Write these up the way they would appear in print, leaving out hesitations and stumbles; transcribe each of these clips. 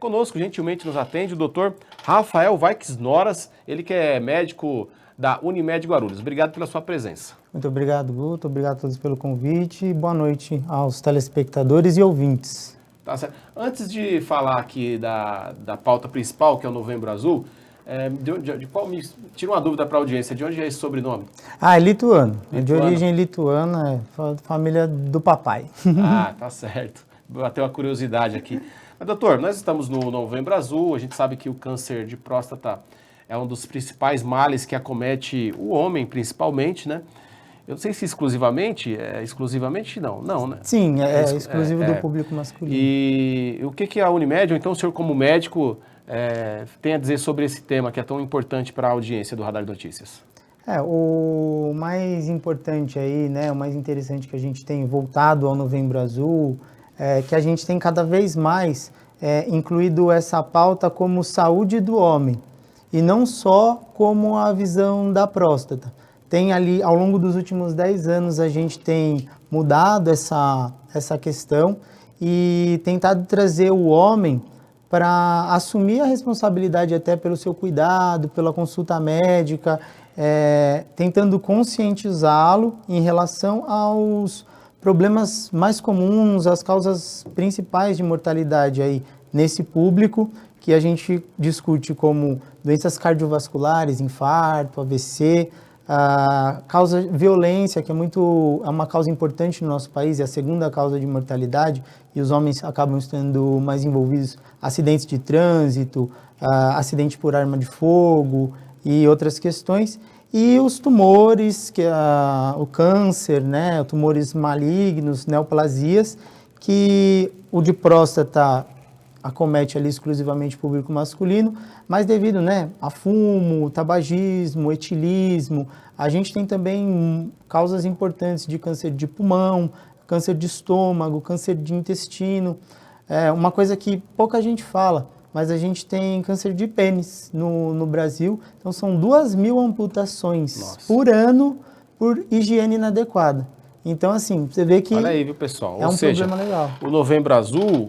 conosco, gentilmente nos atende o doutor Rafael Vaiks Noras, ele que é médico da Unimed Guarulhos. Obrigado pela sua presença. Muito obrigado, Guto. Obrigado a todos pelo convite. Boa noite aos telespectadores e ouvintes. Tá certo. Antes de falar aqui da pauta principal, que é o Novembro Azul, de qual me tira uma dúvida para a audiência, de onde é esse sobrenome? É lituano. É de origem lituana, família do papai. Ah, tá certo. Bateu uma curiosidade aqui. Mas, doutor, nós estamos no Novembro Azul, a gente sabe que o câncer de próstata é um dos principais males que acomete o homem, principalmente, né? Eu não sei se exclusivamente não, né? Sim, é exclusivo do público masculino. E o que a Unimed, ou então o senhor como médico, tem a dizer sobre esse tema que é tão importante para a audiência do Radar Notícias? O mais importante aí, né, o mais interessante que a gente tem voltado ao Novembro Azul, é que a gente tem cada vez mais incluído essa pauta como saúde do homem, e não só como a visão da próstata. Tem ali, ao longo dos últimos 10 anos, a gente tem mudado essa questão e tentado trazer o homem para assumir a responsabilidade até pelo seu cuidado, pela consulta médica, tentando conscientizá-lo em relação aos problemas mais comuns, as causas principais de mortalidade aí nesse público, que a gente discute como doenças cardiovasculares, infarto, AVC, violência, que é uma causa importante no nosso país, é a segunda causa de mortalidade, e os homens acabam estando mais envolvidos, acidentes de trânsito, acidente por arma de fogo e outras questões. E os tumores, o câncer, né, tumores malignos, neoplasias, que o de próstata acomete ali exclusivamente o público masculino, mas devido, né, a fumo, tabagismo, etilismo, a gente tem também causas importantes de câncer de pulmão, câncer de estômago, câncer de intestino. Uma coisa que pouca gente fala, mas a gente tem câncer de pênis no Brasil, então são 2.000 amputações por ano por higiene inadequada. Então, assim, você vê que olha aí, viu, pessoal? Ou seja, problema legal. O Novembro Azul,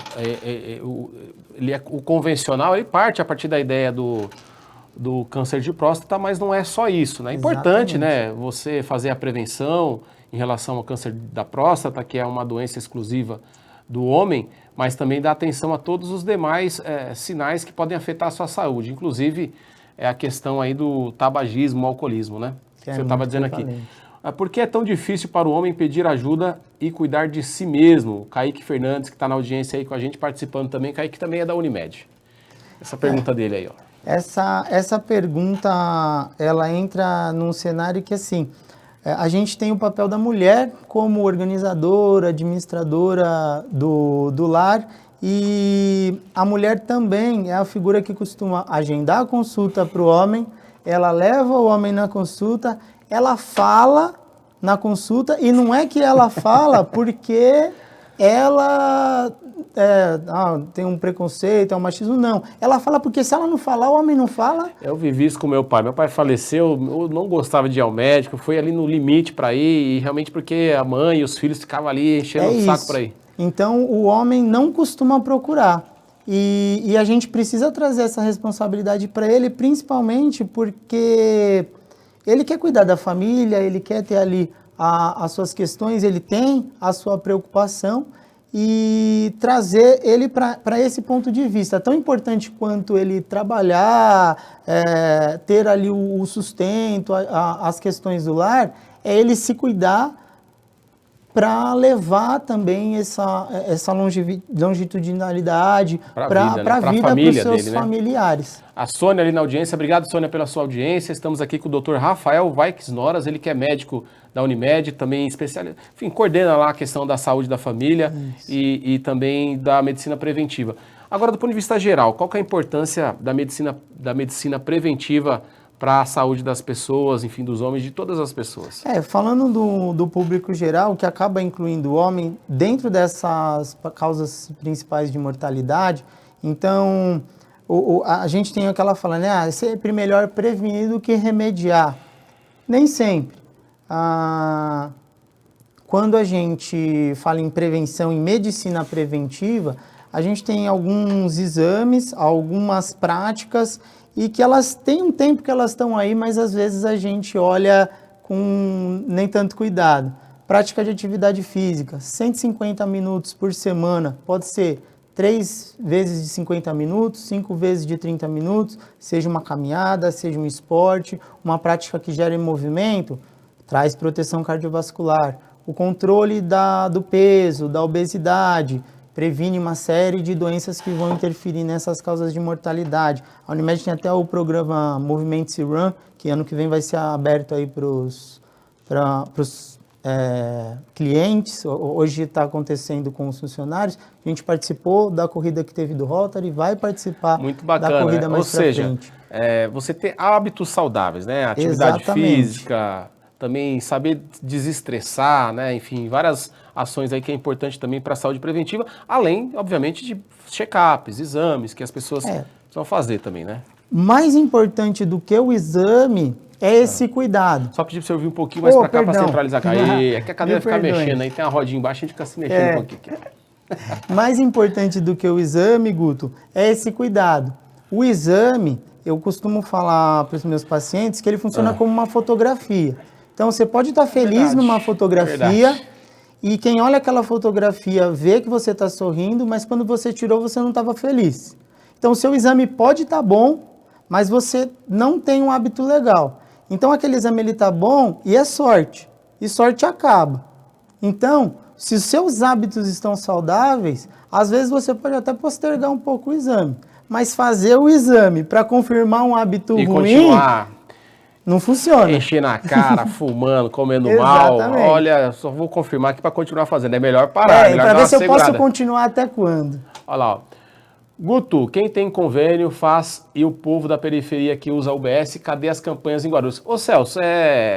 o convencional, ele parte a partir da ideia do câncer de próstata, mas não é só isso, né? É importante, né, você fazer a prevenção em relação ao câncer da próstata, que é uma doença exclusiva do homem, mas também dar atenção a todos os demais sinais que podem afetar a sua saúde, inclusive a questão aí do tabagismo, alcoolismo, né? Que você estava dizendo aqui. Por que é tão difícil para o homem pedir ajuda e cuidar de si mesmo? O Kaique Fernandes, que está na audiência aí com a gente, participando também. Kaique também é da Unimed. Essa pergunta dele aí, ó. Essa pergunta, ela entra num cenário que, assim, a gente tem o papel da mulher como organizadora, administradora do lar, e a mulher também é a figura que costuma agendar a consulta para o homem, ela leva o homem na consulta, ela fala na consulta, e não é que ela fala porque ela tem um preconceito, é um machismo, não. Ela fala porque se ela não falar, o homem não fala. Eu vivi isso com meu pai. Meu pai faleceu, eu não gostava de ir ao médico, foi ali no limite para ir, e realmente porque a mãe e os filhos ficavam ali enchendo o saco para ir. Então, o homem não costuma procurar. E a gente precisa trazer essa responsabilidade para ele, principalmente porque ele quer cuidar da família, ele quer ter ali as suas questões, ele tem a sua preocupação, e trazer ele para esse ponto de vista. Tão importante quanto ele trabalhar, ter ali o sustento, as questões do lar, é ele se cuidar para levar também essa longitudinalidade para a vida, para os seus familiares. A Sônia ali na audiência, obrigado, Sônia, pela sua audiência. Estamos aqui com o Dr. Rafael Vaiks Noras, ele que é médico da Unimed, também especialista, enfim, coordena lá a questão da saúde da família e também da medicina preventiva. Agora, do ponto de vista geral, qual que é a importância da medicina preventiva para a saúde das pessoas, enfim, dos homens, de todas as pessoas? Falando do público geral, que acaba incluindo o homem dentro dessas causas principais de mortalidade, então a gente tem aquela fala, né, é sempre melhor prevenir do que remediar. Nem sempre. Quando a gente fala em prevenção, em medicina preventiva, a gente tem alguns exames, algumas práticas, e que elas têm um tempo que elas estão aí, mas às vezes a gente olha com nem tanto cuidado. Prática de atividade física, 150 minutos por semana, pode ser 3 vezes de 50 minutos, 5 vezes de 30 minutos, seja uma caminhada, seja um esporte, uma prática que gere movimento, traz proteção cardiovascular. O controle do peso, da obesidade, previne uma série de doenças que vão interferir nessas causas de mortalidade. A Unimed tem até o programa Moviments Run, que ano que vem vai ser aberto aí para os clientes. Hoje está acontecendo com os funcionários. A gente participou da corrida que teve do Rotary, vai participar muito bacana, da corrida mais pra frente. Ou seja, você ter hábitos saudáveis, né? Atividade física, também saber desestressar, né? Enfim, várias ações aí que é importante também para a saúde preventiva, além, obviamente, de check-ups, exames que as pessoas precisam fazer também, né? Mais importante do que o exame é esse cuidado. Só pedir para você ouvir um pouquinho mais para cá para centralizar. É que a cadeira fica mexendo aí, tem a rodinha embaixo, a gente fica se mexendo um pouquinho aqui. Mais importante do que o exame, Guto, é esse cuidado. O exame, eu costumo falar para os meus pacientes que ele funciona como uma fotografia. Então, você pode estar feliz numa fotografia e quem olha aquela fotografia vê que você está sorrindo, mas quando você tirou, você não estava feliz. Então, o seu exame pode estar bom, mas você não tem um hábito legal. Então, aquele exame ele está bom e é sorte. E sorte acaba. Então, se os seus hábitos estão saudáveis, às vezes você pode até postergar um pouco o exame. Mas fazer o exame para confirmar um hábito ruim... continuar... Não funciona. Encher na cara, fumando, comendo mal. Olha, só vou confirmar aqui para continuar fazendo. É melhor parar. Para ver se eu posso continuar até quando. Olha lá, ó. Guto, quem tem convênio faz e o povo da periferia que usa a UBS, cadê as campanhas em Guarulhos? Ô Celso,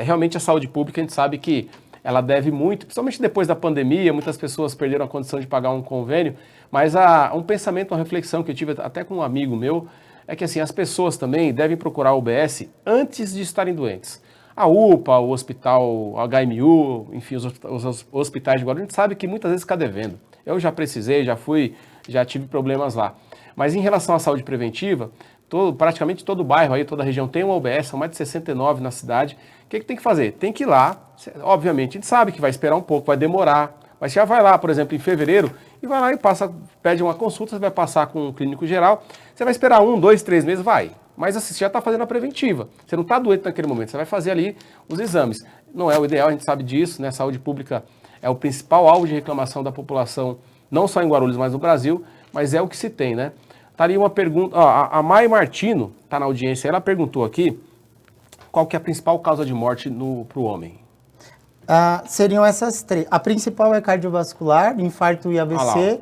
realmente a saúde pública, a gente sabe que ela deve muito, principalmente depois da pandemia, muitas pessoas perderam a condição de pagar um convênio, mas um pensamento, uma reflexão que eu tive até com um amigo meu, é que assim, as pessoas também devem procurar a UBS antes de estarem doentes. A UPA, o hospital HMU, enfim, os hospitais de Guarulhos, a gente sabe que muitas vezes fica devendo. Eu já precisei, já tive problemas lá. Mas em relação à saúde preventiva, praticamente todo bairro aí, toda a região tem uma UBS, são mais de 69 na cidade. O que tem que fazer? Tem que ir lá, obviamente, a gente sabe que vai esperar um pouco, vai demorar, mas já vai lá, por exemplo, em fevereiro, e vai lá e pede uma consulta, você vai passar com um clínico geral, você vai esperar 1, 2, 3 meses, vai. Mas assim, você já está fazendo a preventiva, você não está doente naquele momento, você vai fazer ali os exames. Não é o ideal, a gente sabe disso, né? A saúde pública é o principal alvo de reclamação da população, não só em Guarulhos, mas no Brasil, mas é o que se tem, né? Tá ali uma pergunta, a Mai Martino, tá na audiência, ela perguntou aqui, qual que é a principal causa de morte para o homem? Seriam essas 3. A principal é cardiovascular, infarto e AVC,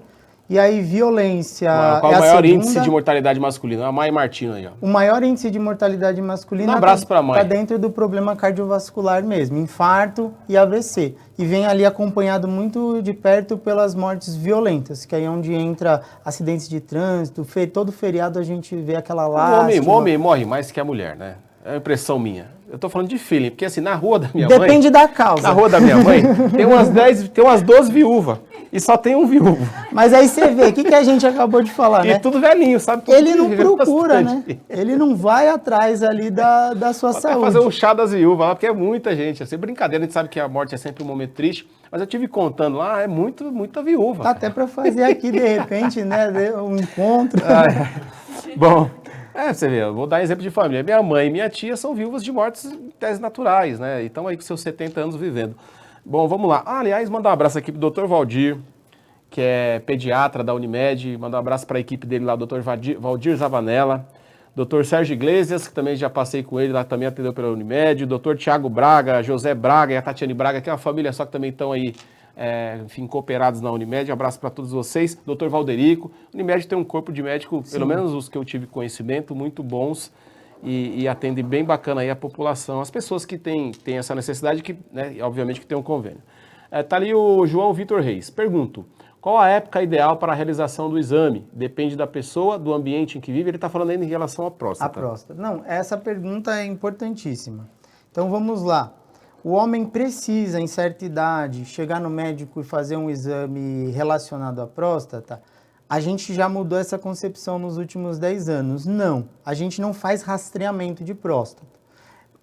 e aí violência. Qual é o maior índice de mortalidade masculina? A Mai Martino aí, ó. O maior índice de mortalidade masculina está dentro do problema cardiovascular mesmo, infarto e AVC. E vem ali acompanhado muito de perto pelas mortes violentas, que aí é onde entra acidentes de trânsito, todo feriado a gente vê aquela lástima. O homem morre mais que a mulher, né? É uma impressão minha. Eu tô falando de feeling, porque assim, na rua da minha mãe... Depende da causa. Na rua da minha mãe, tem umas 12 viúvas. E só tem um viúvo. Mas aí você vê, o que a gente acabou de falar, né? E tudo velhinho, sabe? Ele não procura, né? Ele não vai atrás ali da sua saúde. Vai fazer um chá das viúvas lá, porque é muita gente. Assim, brincadeira, a gente sabe que a morte é sempre um momento triste, mas eu tive contando lá, é muita viúva. Dá até para fazer aqui, de repente, né? Um encontro. Bom... você vê, eu vou dar exemplo de família. Minha mãe e minha tia são viúvas de mortes em tese naturais, né? E estão aí com seus 70 anos vivendo. Bom, vamos lá. Aliás, mandar um abraço aqui pro Dr. Valdir, que é pediatra da Unimed. Mandar um abraço para a equipe dele lá, o Dr. Valdir Zavanella. Dr. Sérgio Iglesias, que também já passei com ele lá, também atendeu pela Unimed. O Dr. Tiago Braga, José Braga e a Tatiane Braga, que é uma família só que também estão aí, enfim, cooperados na Unimed. Um abraço para todos vocês. Dr. Valderico. Unimed tem um corpo de médico, pelo menos os que eu tive conhecimento, muito bons e atendem bem bacana aí a população, as pessoas que têm essa necessidade, que, né, obviamente que tem um convênio. Tá ali o João Vitor Reis. Pergunto, qual a época ideal para a realização do exame? Depende da pessoa, do ambiente em que vive? Ele está falando ainda em relação à próstata. A próstata. Não, essa pergunta é importantíssima. Então vamos lá. O homem precisa, em certa idade, chegar no médico e fazer um exame relacionado à próstata? a gente já mudou essa concepção nos últimos 10 anos. Não, a gente não faz rastreamento de próstata.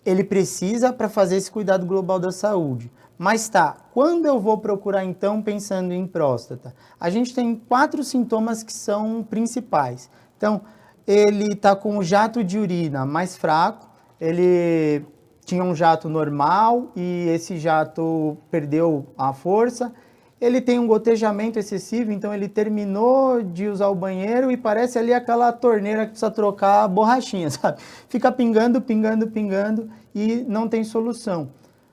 Ele precisa para fazer esse cuidado global da saúde. Mas tá, quando eu vou procurar então pensando em próstata? A gente tem 4 sintomas que são principais. Então, ele está com o jato de urina mais fraco, ele tinha um jato normal e esse jato perdeu a força. Ele tem um gotejamento excessivo, então ele terminou de usar o banheiro e parece ali aquela torneira que precisa trocar a borrachinha, sabe? Fica pingando, pingando, pingando e não tem solução.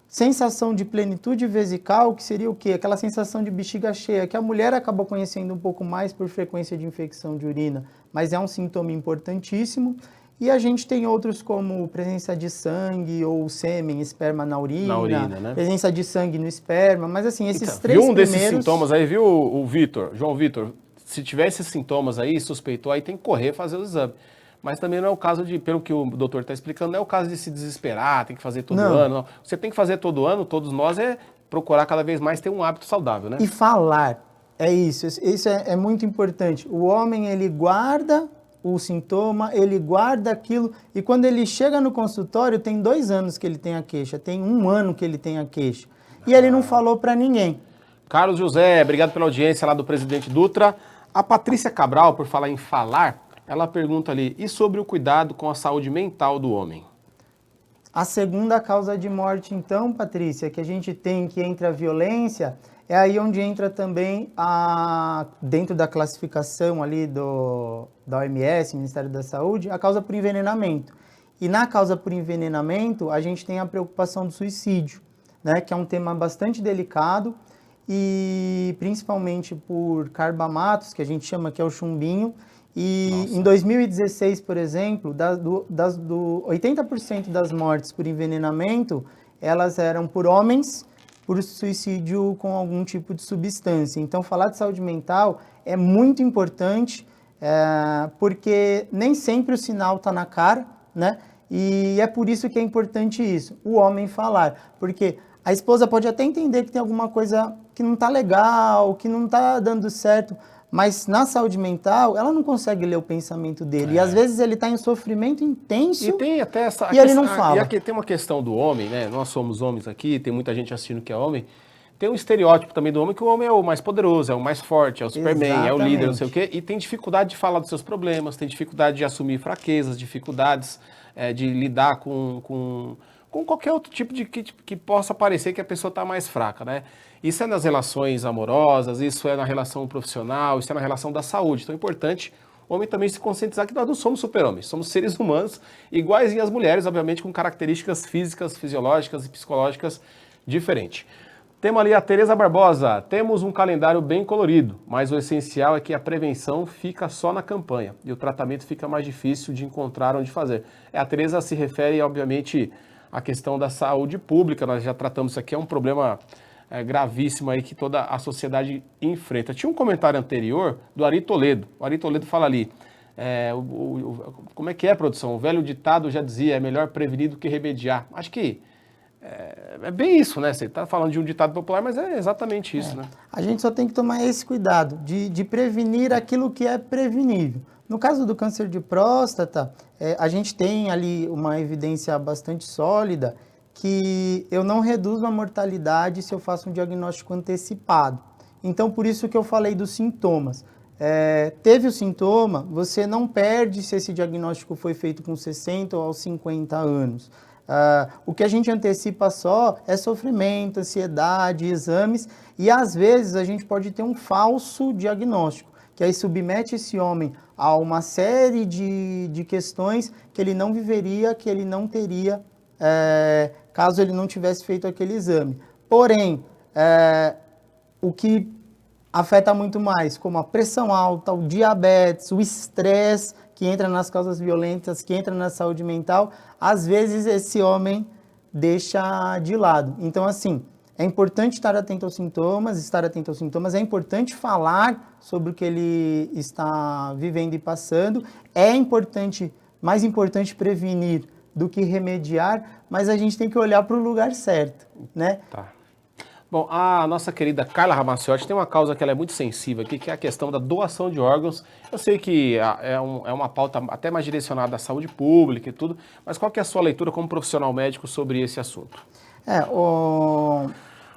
Sensação de plenitude vesical, que seria o quê? Aquela sensação de bexiga cheia, que a mulher acabou conhecendo um pouco mais por frequência de infecção de urina, mas é um sintoma importantíssimo. E a gente tem outros como presença de sangue ou sêmen, esperma na urina, né? Presença de sangue no esperma, mas assim, esses Então, três viu um primeiros... desses sintomas aí, viu, o Vitor, João Vitor? Se tiver esses sintomas aí, suspeitou, aí tem que correr fazer o exame. Mas também não é o caso de, pelo que o doutor está explicando, não é o caso de se desesperar, tem que fazer todo ano. Não. Você tem que fazer todo ano, todos nós, é procurar cada vez mais ter um hábito saudável, né? E falar, é isso. Isso é muito importante. O homem, ele guarda o sintoma, ele guarda aquilo, e quando ele chega no consultório, tem 2 anos que ele tem a queixa, tem 1 ano que ele tem a queixa. E ele não falou para ninguém. Carlos José, obrigado pela audiência lá do Presidente Dutra. A Patrícia Cabral, por falar em falar, ela pergunta ali, e sobre o cuidado com a saúde mental do homem? A segunda causa de morte, então, Patrícia, que a gente tem que entra a violência, é aí onde entra também, dentro da classificação ali da OMS, Ministério da Saúde, a causa por envenenamento. E na causa por envenenamento, a gente tem a preocupação do suicídio, né, que é um tema bastante delicado, e principalmente por carbamatos, que a gente chama que é o chumbinho. E em 2016, por exemplo, 80% das mortes por envenenamento, elas eram por homens por suicídio com algum tipo de substância. Então, falar de saúde mental é muito importante, porque nem sempre o sinal está na cara, né? E é por isso que é importante isso, o homem falar. Porque a esposa pode até entender que tem alguma coisa que não está legal, que não está dando certo, mas na saúde mental, ela não consegue ler o pensamento dele. E às vezes ele está em sofrimento intenso e tem até essa, e ele não fala. E aqui tem uma questão do homem, né? Nós somos homens aqui, tem muita gente assistindo que é homem. Tem um estereótipo também do homem que o homem é o mais poderoso, é o mais forte, é o Superman, é o líder, não sei o quê. E tem dificuldade de falar dos seus problemas, tem dificuldade de assumir fraquezas, dificuldades de lidar com qualquer outro tipo de que possa parecer que a pessoa está mais fraca, né? Isso é nas relações amorosas, isso é na relação profissional, isso é na relação da saúde. Então é importante o homem também se conscientizar que nós não somos super-homens, somos seres humanos iguais às mulheres, obviamente com características físicas, fisiológicas e psicológicas diferentes. Temos ali a Tereza Barbosa, temos um calendário bem colorido, mas o essencial é que a prevenção fica só na campanha e o tratamento fica mais difícil de encontrar onde fazer. A Tereza se refere, obviamente, à questão da saúde pública, nós já tratamos isso aqui, é um problema gravíssimo aí que toda a sociedade enfrenta. Tinha um comentário anterior do Ari Toledo. O Ari Toledo fala ali, como é que é, produção? O velho ditado já dizia, é melhor prevenir do que remediar. Acho que é bem isso, né? Você está falando de um ditado popular, mas é exatamente isso, né? A gente só tem que tomar esse cuidado de prevenir aquilo que é prevenível. No caso do câncer de próstata, a gente tem ali uma evidência bastante sólida que eu não reduzo a mortalidade se eu faço um diagnóstico antecipado. Então, por isso que eu falei dos sintomas. Teve o sintoma, você não perde se esse diagnóstico foi feito com 60 ou aos 50 anos. O que a gente antecipa só é sofrimento, ansiedade, exames, e às vezes a gente pode ter um falso diagnóstico, que aí submete esse homem a uma série de questões que ele não viveria, que ele não teria caso ele não tivesse feito aquele exame. Porém, o que afeta muito mais, como a pressão alta, o diabetes, o estresse, que entra nas causas violentas, que entra na saúde mental, às vezes esse homem deixa de lado. Então, assim, é importante estar atento aos sintomas, é importante falar sobre o que ele está vivendo e passando, mais importante prevenir do que remediar, mas a gente tem que olhar para o lugar certo, né? Tá. Bom, a nossa querida Carla Ramaciotti tem uma causa que ela é muito sensível aqui, que é a questão da doação de órgãos. Eu sei que é uma pauta até mais direcionada à saúde pública e tudo, mas qual que é a sua leitura como profissional médico sobre esse assunto?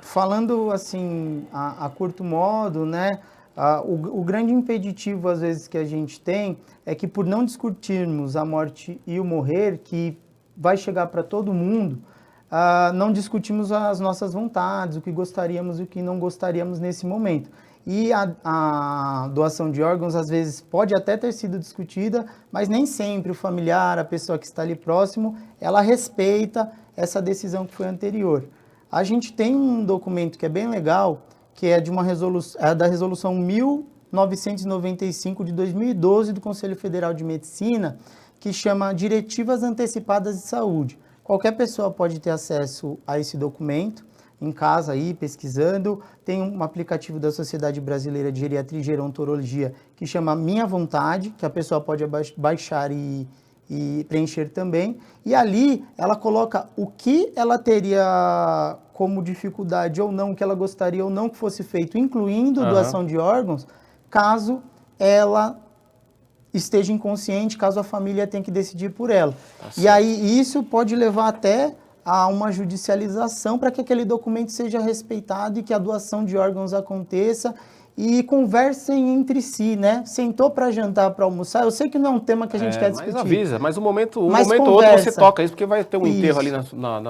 Falando assim, a curto modo, né, o grande impeditivo às vezes que a gente tem é que por não discutirmos a morte e o morrer, que vai chegar para todo mundo, não discutimos as nossas vontades, o que gostaríamos e o que não gostaríamos nesse momento. E a doação de órgãos, às vezes, pode até ter sido discutida, mas nem sempre o familiar, a pessoa que está ali próximo, ela respeita essa decisão que foi anterior. A gente tem um documento que é bem legal, que é da Resolução 1995 de 2012 do Conselho Federal de Medicina, que chama Diretivas Antecipadas de Saúde. Qualquer pessoa pode ter acesso a esse documento, em casa aí, pesquisando. Tem um aplicativo da Sociedade Brasileira de Geriatria e Gerontologia que chama Minha Vontade, que a pessoa pode baixar e preencher também. E ali ela coloca o que ela teria como dificuldade ou não, o que ela gostaria ou não que fosse feito, incluindo doação de órgãos, caso ela esteja inconsciente, caso a família tenha que decidir por ela. E aí isso pode levar até a uma judicialização para que aquele documento seja respeitado e que a doação de órgãos aconteça e conversem entre si, né? Sentou para jantar, para almoçar. Eu sei que não é um tema que a gente quer discutir. Mas avisa, mas um momento ou outro você toca isso, porque vai ter um enterro ali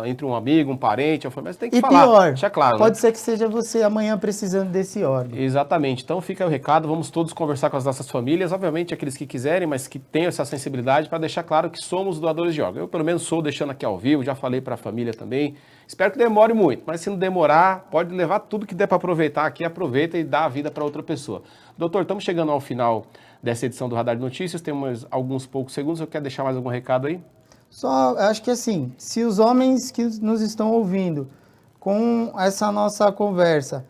entre um amigo, um parente, mas tem que falar. E pior, deixa claro, pode ser que seja você amanhã precisando desse órgão. Exatamente. Então fica aí o recado, vamos todos conversar com as nossas famílias, obviamente aqueles que quiserem, mas que tenham essa sensibilidade para deixar claro que somos doadores de órgãos. Eu pelo menos sou, deixando aqui ao vivo, já falei para a família também. Espero que demore muito, mas se não demorar, pode levar tudo que der para aproveitar aqui, aproveita e dá a vida para outra pessoa. Doutor, estamos chegando ao final dessa edição do Radar de Notícias, temos alguns poucos segundos, eu quero deixar mais algum recado aí? Só, acho que assim, se os homens que nos estão ouvindo com essa nossa conversa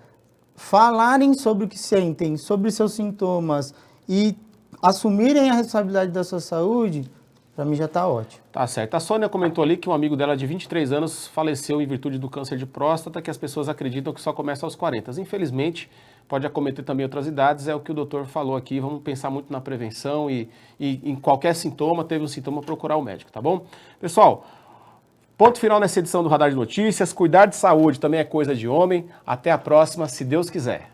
falarem sobre o que sentem, sobre seus sintomas e assumirem a responsabilidade da sua saúde, para mim já está ótimo. Tá certo. A Sônia comentou ali que um amigo dela de 23 anos faleceu em virtude do câncer de próstata, que as pessoas acreditam que só começa aos 40. Infelizmente, pode acometer também outras idades, é o que o doutor falou aqui. Vamos pensar muito na prevenção e em qualquer sintoma, teve um sintoma, procurar o médico, tá bom? Pessoal, ponto final nessa edição do Radar de Notícias. Cuidar de saúde também é coisa de homem. Até a próxima, se Deus quiser.